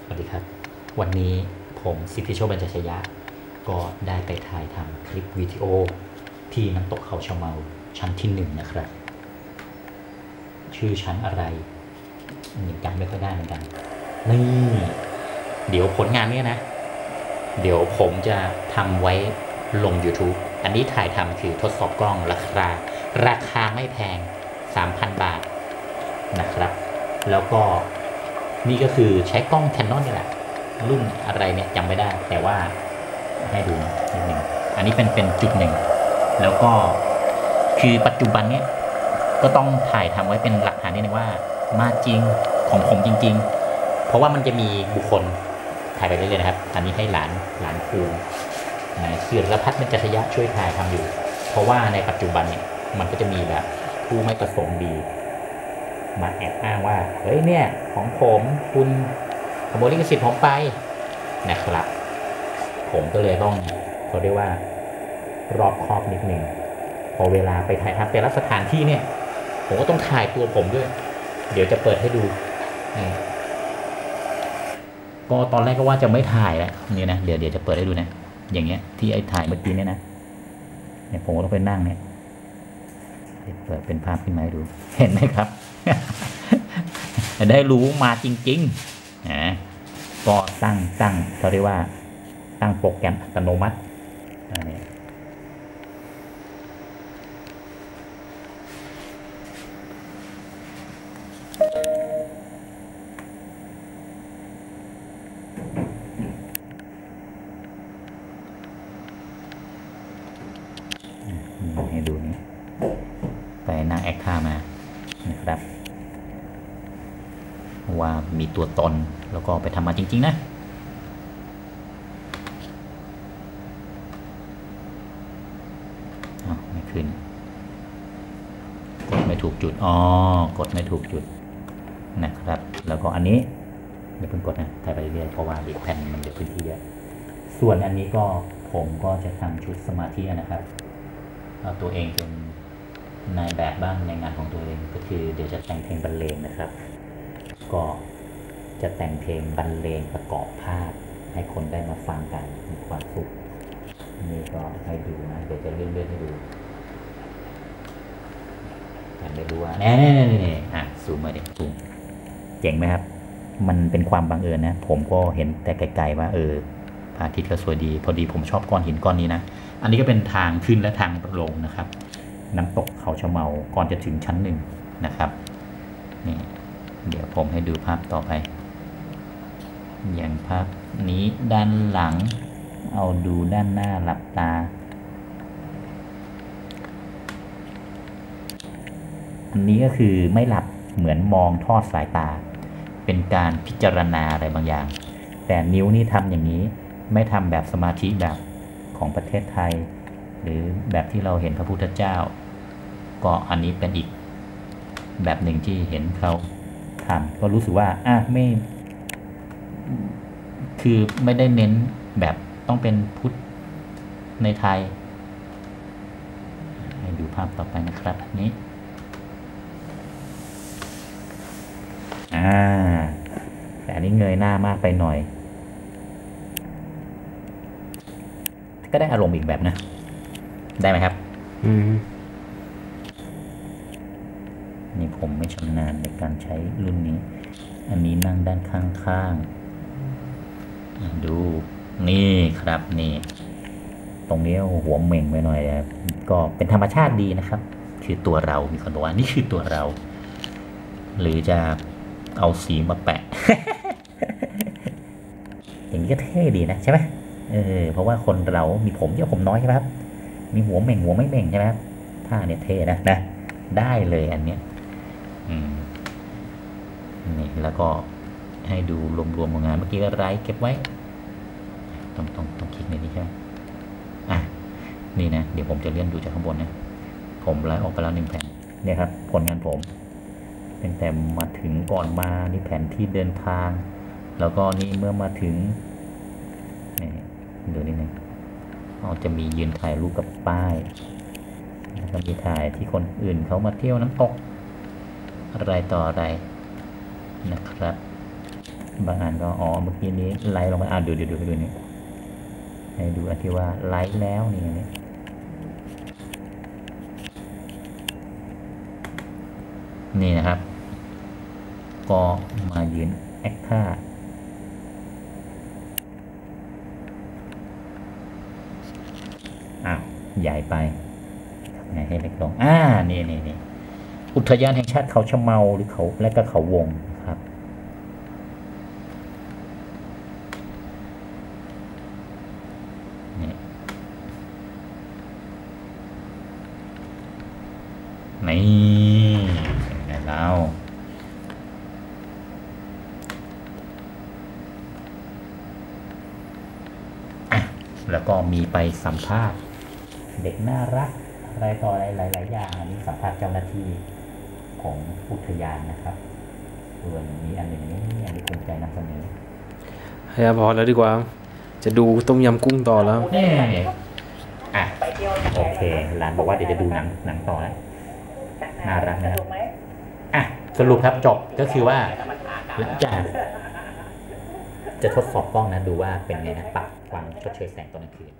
วัสดีครับวันนี้ผมสิทธิโชคบรรจชยะก็ได้ไปถ่ายทำคลิปวิดีโอที่น้ำตกเขาชะเมาชั้นที่1นะครับชื่อชั้นอะไรยังจำไม่ค่อยได้เหมือนกันนี่เดี๋ยวผลงานเนี่ยนะเดี๋ยวผมจะทำไว้ลง YouTube อันนี้ถ่ายทำคือทดสอบกล้องราคาไม่แพง 3,000 บาทนะครับแล้วก็นี่ก็คือใช้กล้อง Canon นี่แหละรุ่นอะไรเนี่ยจำไม่ได้แต่ว่าให้ดูนิดนึงอันนี้เป็นจุดหนึ่งแล้วก็คือปัจจุบันเนี่ยก็ต้องถ่ายทำไว้เป็นหลักฐานนิดนึงว่ามาจริงของผมจริงๆเพราะว่ามันจะมีบุคคลถ่ายไปเรื่อยๆนะครับอันนี้ให้หลานครูนะศิรพัฒน์บรรจชยะช่วยถ่ายทำอยู่เพราะว่าในปัจจุบันเนี่ยมันก็จะมีแบบผู้ไม่ประสงค์ดีมาแอบอ้างว่าเฮ้ยเนี่ยของผมคุณขโมยลิขสิทธิ์ผมไปนะครับผมก็เลยต้องเขาเรียกว่ารอบคอบนิดนึงพอเวลาไปถ่ายทำแต่ละสถานที่เนี่ยผมก็ต้องถ่ายตัวผมด้วยเดี๋ยวจะเปิดให้ดูก็ตอนแรกก็ว่าจะไม่ถ่ายแล้วนี่นะเดี๋ยวจะเปิดให้ดูนะอย่างเงี้ยที่ไอ้ถ่ายเมื่อกี้เนี่ยนะเนี่ยผมก็ต้องไปนั่งเนี่ยเปิดเป็นภาพขึ้นมาให้ดูเห็นไหมครับ ได้รู้มาจริงๆนะก็ตั้งเขาเรียกว่าตั้งโปรแกรมอัตโนมัติให้ดูนี่ไปนั่งแอคท่ามานะครับว่ามีตัวตนแล้วก็ไปทำมาจริงๆนะไม่ขึ้นกดไม่ถูกจุดกดไม่ถูกจุดนะครับแล้วก็อันนี้อย่าเพิ่งกดนะถ่ายไปเรื่อยๆเพราะว่าอีกแผ่นมันจะพื้นที่เยอะส่วนอันนี้ก็ผมก็จะทำชุดสมาธินะครับเอาตัวเองเป็นนายแบบบ้างในงานของตัวเองก็คือเดี๋ยวจะแต่งเพลงบรรเลงนะครับก็จะแต่งเพลงบรรเลงประกอบภาพให้คนได้มาฟังกันมีความสุขนี่ก็ให้ดูนะเดี๋ยวจะเลื่อนให้ดูอยากได้รู้ว่านี่ซูมมาดิซูมเจ๋งไหมครับมันเป็นความบังเอิญนะผมก็เห็นแต่ไกลๆว่าพระอาทิตย์ก็สวยดีพอดีผมชอบก้อนหินก้อนนี้นะอันนี้ก็เป็นทางขึ้นและทางลงนะครับน้ำตกเขาชะเมาก่อนจะถึงชั้น1นะครับนี่เดี๋ยวผมให้ดูภาพต่อไปอย่างภาพนี้ด้านหลังเอาดูด้านหน้าหลับตาอันนี้ก็คือไม่หลับเหมือนมองทอดสายตาเป็นการพิจารณาอะไรบางอย่างแต่นิ้วนี่ทำอย่างนี้ไม่ทำแบบสมาธิแบบของประเทศไทยหรือแบบที่เราเห็นพระพุทธเจ้าก็อันนี้เป็นอีกแบบหนึ่งที่เห็นเขาทำก็รู้สึกว่าไม่คือไม่ได้เน้นแบบต้องเป็นพุทธในไทยให้ดูภาพต่อไปนะครับนี้แต่อันนี้เงยหน้ามากไปหน่อยก็ได้อารมณ์อีกแบบนะได้ไหมครับนี่ผมไม่ชำนาญในการใช้รุ่นนี้อันนี้นั่งด้านข้างๆดูนี่ครับนี่ตรงนี้หัวเหม่งไปหน่อยนะก็เป็นธรรมชาติดีนะครับคือตัวเรามีคนบอกว่านี่คือตัวเราหรือจะเอาสีมาแปะ อย่างนี้ก็เท่ดีนะใช่ไหมเพราะว่าคนเรามีผมเยอะผมน้อยใช่ไหมครับมีหัวเหม่งหัวไม่เหม่งใช่ไหมครับท่าเนี่ยเท่นะได้เลยอันเนี้ยนี่แล้วก็ให้ดูรวมๆของงานเมื่อกี้ก็ไลค์เก็บไว้ต้องคลิกในนี้ใช่ไหมนี่นะเดี๋ยวผมจะเลื่อนดูจากข้างบนนะผมไลค์ออกไปแล้ว1 แผ่นเนี่ยครับผลงานผมตั้งแต่มาถึงก่อนมานี่แผนที่เดินทางแล้วก็นี่เมื่อมาถึงนี่ดูนิดนึงจะมียืนถ่ายรูปกับป้ายแล้วก็มีถ่ายที่คนอื่นเขามาเที่ยวน้ำตกอะไรต่ออะไรนะครับ บางอันก็เมื่อกี้นี้ไลฟ์ลงมาดูนี่ให้ดูอันที่ว่าไลฟ์แล้วนี่นะครับ ก็มายืนแอคท่าใหญ่ไปไงให้เล็กลงนี่อุทยานแห่งชาติเขาชะเมาหรือเขาและก็เขาวงครับนี่ไงเราแล้วก็มีไปสัมภาษณ์เด็กน่ารักอะไรต่ออะไรหลายๆอย่างอันนี้สัมภาษณ์เจ้าหน้าที่ของอุทยานนะครับส่วนมีอันหนึ่งนี้อันนี้ภูมิใจนำเสนอให้พอแล้วดีกว่าจะดูต้มยำกุ้งต่อแล้วโอเคหลานบอกว่าเดี๋ยวจะดูหนังต่อแล้วน่ารักนะครับสรุปครับจบก็คือว่าหลังจากจะทดสอบกล้องนะดูว่าเป็นไงนะปรับความชดเชยแสงตอนกลางคืน